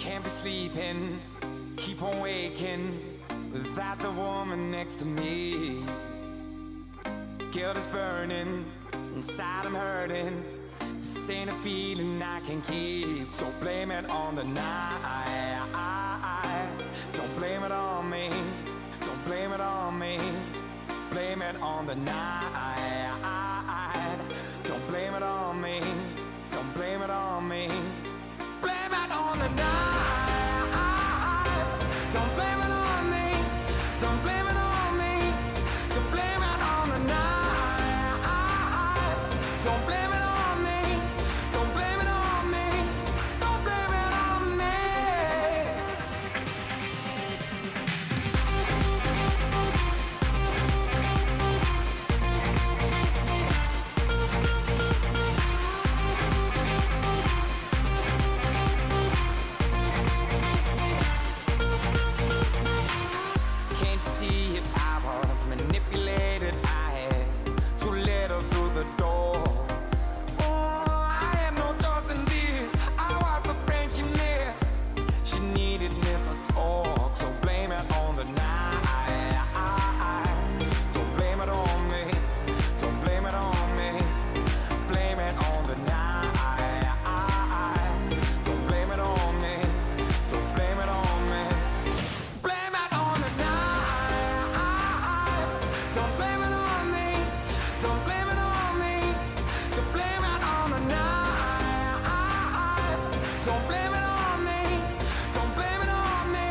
Can't be sleeping, keep on waking without the woman next to me. Guilt is burning, inside I'm hurting. This ain't a feeling I can keep. So blame it on the night. Don't blame it on me. Don't blame it on me. Blame it on the night. Don't blame it on me. Don't blame it on me. Blame it on the night. Don't blame it on me. Don't blame it on me. So blame it on the night. Don't blame it on me. Don't blame it on me. Don't blame it on me. Can't you see it? I was manipulated. I had too little through the door. Oh, I had no choice in this. I was the friend she missed. She needed me to talk. So blame it on the night. Don't blame it on me. Don't blame it on me. Blame it on the night. Don't blame it on me. Don't blame it on me. Blame it on the night. Don't blame it on me. Don't blame it on me. So blame it on the night. Don't blame it on me. Don't blame it on me.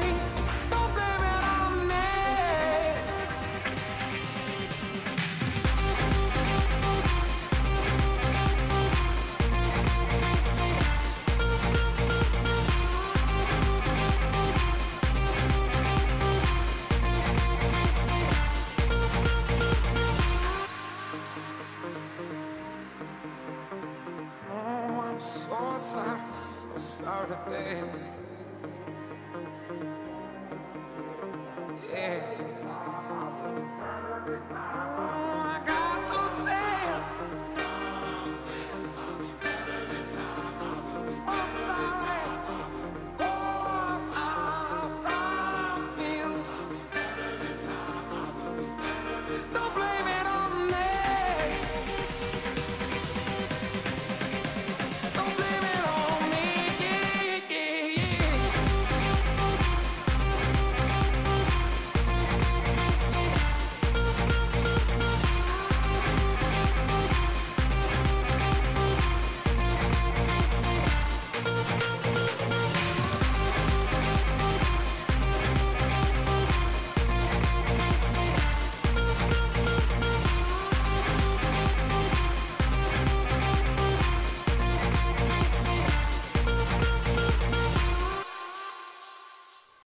Don't blame it on me. Oh, I'm so sorry, baby.